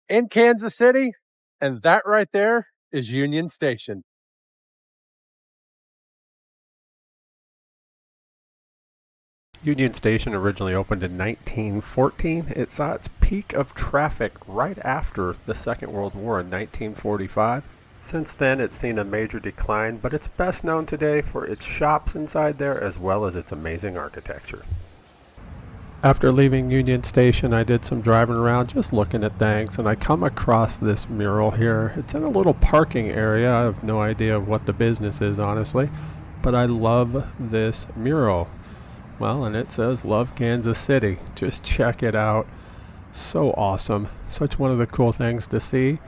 in Kansas City, and that right there is Union Station. Union Station originally opened in 1914. It saw its peak of traffic right after the Second World War in 1945. Since then, it's seen a major decline, but it's best known today for its shops inside there as well as its amazing architecture. After leaving Union Station, I did some driving around just looking at things, and I come across this mural here. It's in a little parking area. I have no idea what the business is, honestly, but I love this mural. Well, and it says Love Kansas City. Just check it out. So awesome. Such one of the cool things to see.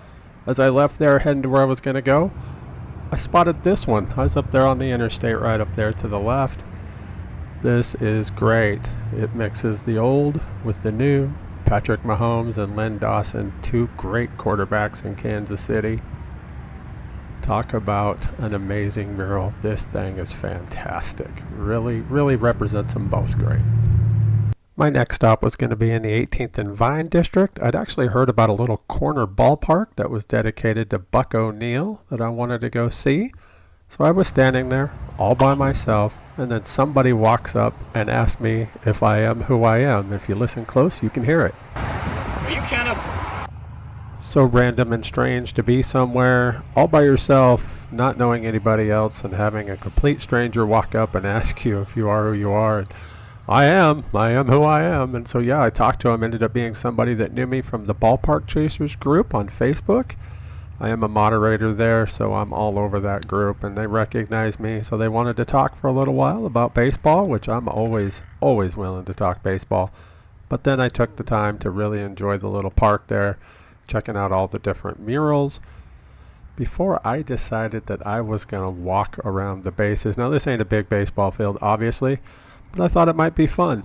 As I left there heading to where I was going to go, I spotted this one. I was up there on the interstate right up there to the left. This is great. It mixes the old with the new. Patrick Mahomes and Len Dawson, two great quarterbacks in Kansas City. Talk about an amazing mural. This thing is fantastic. Really, really represents them both great. My next stop was going to be in the 18th and Vine district. I'd actually heard about a little corner ballpark that was dedicated to Buck O'Neil that I wanted to go see. So I was standing there all by myself, and then somebody walks up and asks me if I am who I am. If you listen close, you can hear it. Are you Kenneth? So random and strange to be somewhere all by yourself, not knowing anybody else, and having a complete stranger walk up and ask you if you are who you are. And I am who I am. And so yeah, I talked to him, ended up being somebody that knew me from the Ballpark Chasers group on Facebook. I am a moderator there, so I'm all over that group, and they recognize me. So they wanted to talk for a little while about baseball, which I'm always willing to talk baseball. But then I took the time to really enjoy the little park there, checking out all the different murals before I decided that I was going to walk around the bases. Now, this ain't a big baseball field, obviously, but I thought it might be fun.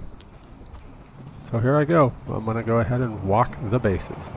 So here I go. I'm going to go ahead and walk the bases.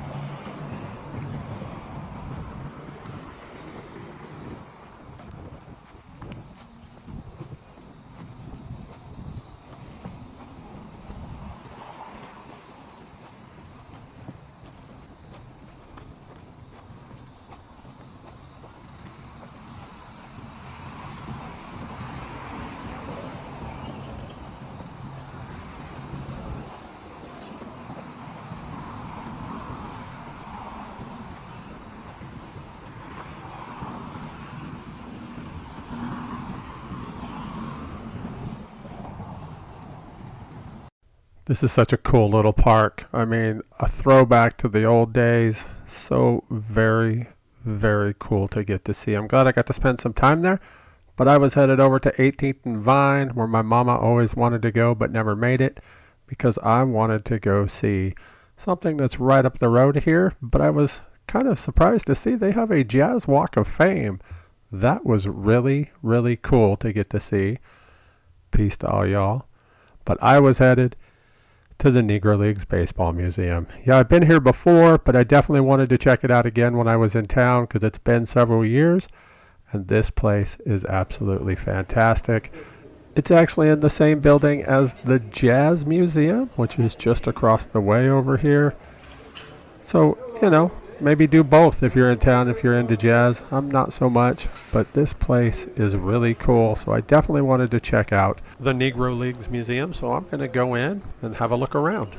This is such a cool little park. I mean, a throwback to the old days. So very, very cool to get to see. I'm glad I got to spend some time there, but I was headed over to 18th and Vine, where my mama always wanted to go but never made it, because I wanted to go see something that's right up the road here, but I was kind of surprised to see they have a Jazz Walk of Fame. That was really, really cool to get to see. Peace to all y'all. But I was headed to the Negro Leagues Baseball Museum. Yeah, I've been here before, but I definitely wanted to check it out again when I was in town because it's been several years, and this place is absolutely fantastic. It's actually in the same building as the Jazz Museum, which is just across the way over here. So, maybe do both if you're in town, if you're into jazz. I'm not so much, but this place is really cool. So I definitely wanted to check out the Negro Leagues Museum. So I'm going to go in and have a look around.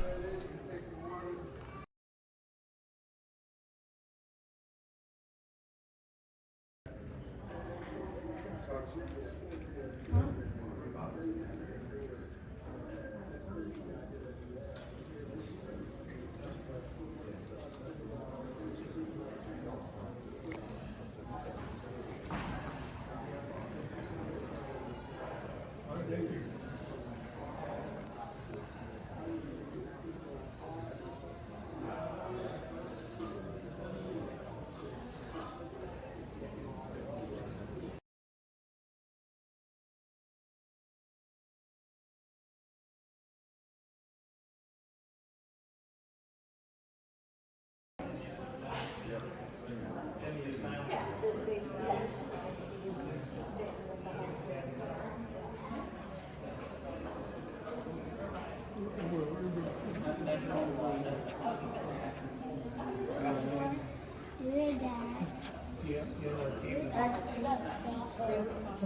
The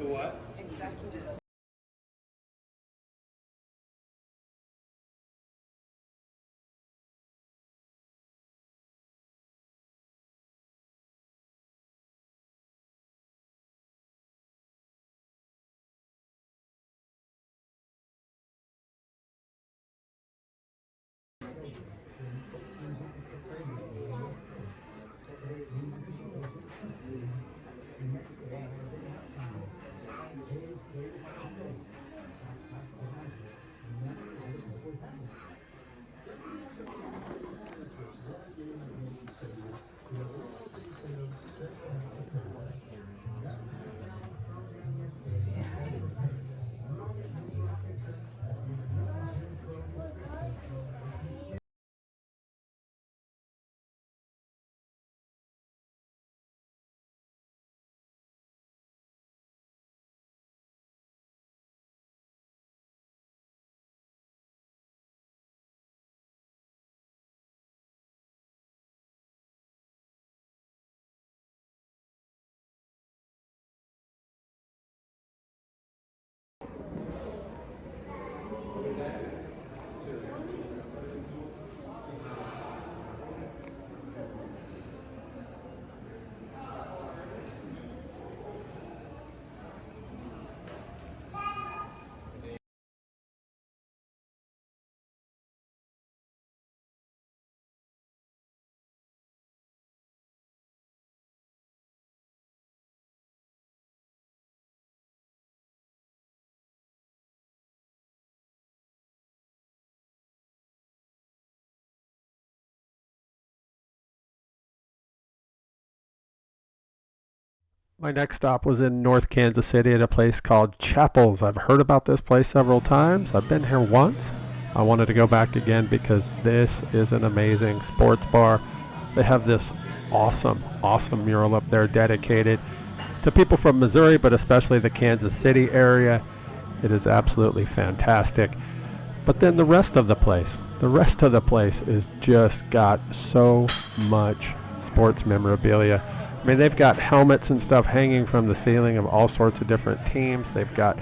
what? My next stop was in North Kansas City at a place called Chapels. I've heard about this place several times. I've been here once. I wanted to go back again because this is an amazing sports bar. They have this awesome mural up there dedicated to people from Missouri, but especially the Kansas City area. It is absolutely fantastic. But then the rest of the place is just got so much sports memorabilia. I mean, they've got helmets and stuff hanging from the ceiling of all sorts of different teams. They've got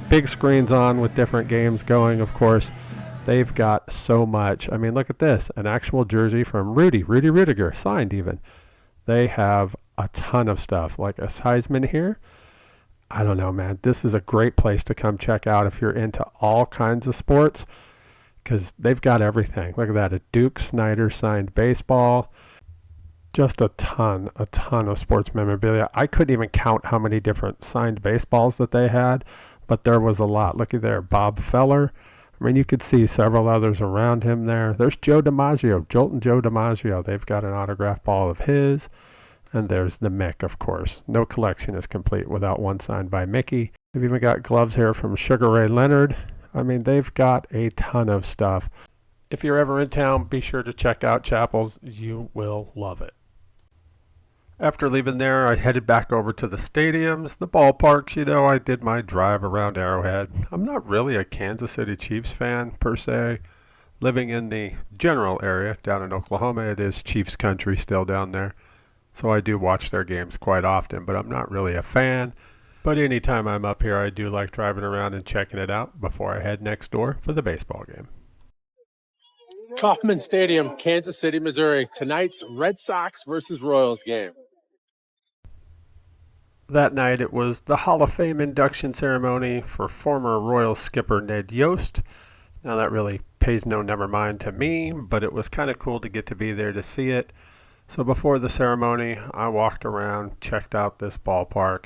big screens on with different games going, of course. They've got so much. I mean, look at this. An actual jersey from Rudy Rudiger, signed even. They have a ton of stuff, like a Heisman here. I don't know, man. This is a great place to come check out if you're into all kinds of sports, because they've got everything. Look at that. A Duke Snyder signed baseball. Just a ton of sports memorabilia. I couldn't even count how many different signed baseballs that they had, but there was a lot. Looky there, Bob Feller. I mean, you could see several others around him there. There's Joe DiMaggio, Joltin' Joe DiMaggio. They've got an autographed ball of his. And there's the Mick, of course. No collection is complete without one signed by Mickey. They've even got gloves here from Sugar Ray Leonard. I mean, they've got a ton of stuff. If you're ever in town, be sure to check out Chapels. You will love it. After leaving there, I headed back over to the stadiums, the ballparks. I did my drive around Arrowhead. I'm not really a Kansas City Chiefs fan, per se. Living in the general area down in Oklahoma, it is Chiefs country still down there. So I do watch their games quite often, but I'm not really a fan. But anytime I'm up here, I do like driving around and checking it out before I head next door for the baseball game. Kauffman Stadium, Kansas City, Missouri. Tonight's Red Sox versus Royals game. That night, it was the Hall of Fame induction ceremony for former Royals skipper Ned Yost. Now, that really pays no never mind to me, but it was kind of cool to get to be there to see it. So before the ceremony, I walked around, checked out this ballpark.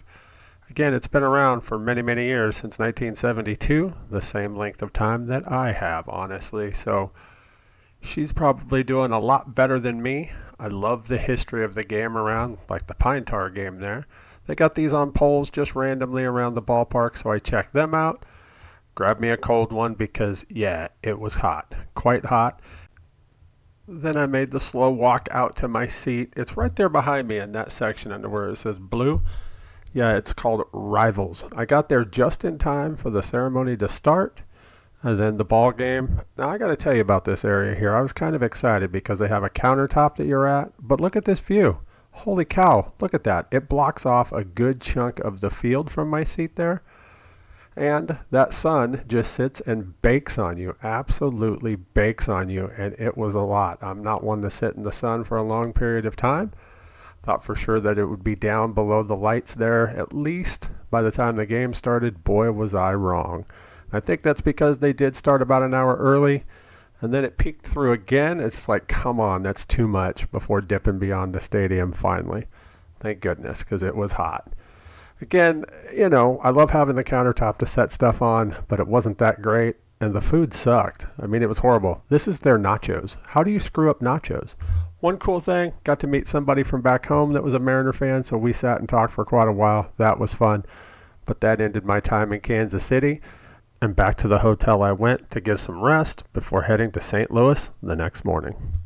Again, it's been around for many, many years, since 1972, the same length of time that I have, honestly. So she's probably doing a lot better than me. I love the history of the game around, like the Pine Tar game there. They got these on poles just randomly around the ballpark, so I checked them out. Grabbed me a cold one because, yeah, it was hot, quite hot. Then I made the slow walk out to my seat. It's right there behind me in that section under where it says blue. Yeah, it's called Rivals. I got there just in time for the ceremony to start, and then the ball game. Now, I got to tell you about this area here. I was kind of excited because they have a countertop that you're at, but look at this view. Holy cow, look at that. It blocks off a good chunk of the field from my seat there. And that sun just sits and bakes on you, absolutely bakes on you, and it was a lot. I'm not one to sit in the sun for a long period of time. Thought for sure that it would be down below the lights there, at least by the time the game started. Boy, was I wrong. I think that's because they did start about an hour early, and then it peaked through again. It's like, come on, that's too much, before dipping beyond the stadium finally. Thank goodness, because it was hot. Again, I love having the countertop to set stuff on, but it wasn't that great, and the food sucked. I mean, it was horrible. This is their nachos. How do you screw up nachos? One cool thing, got to meet somebody from back home that was a Mariner fan, so we sat and talked for quite a while. That was fun. But that ended my time in Kansas City, and back to the hotel I went to get some rest before heading to St. Louis the next morning.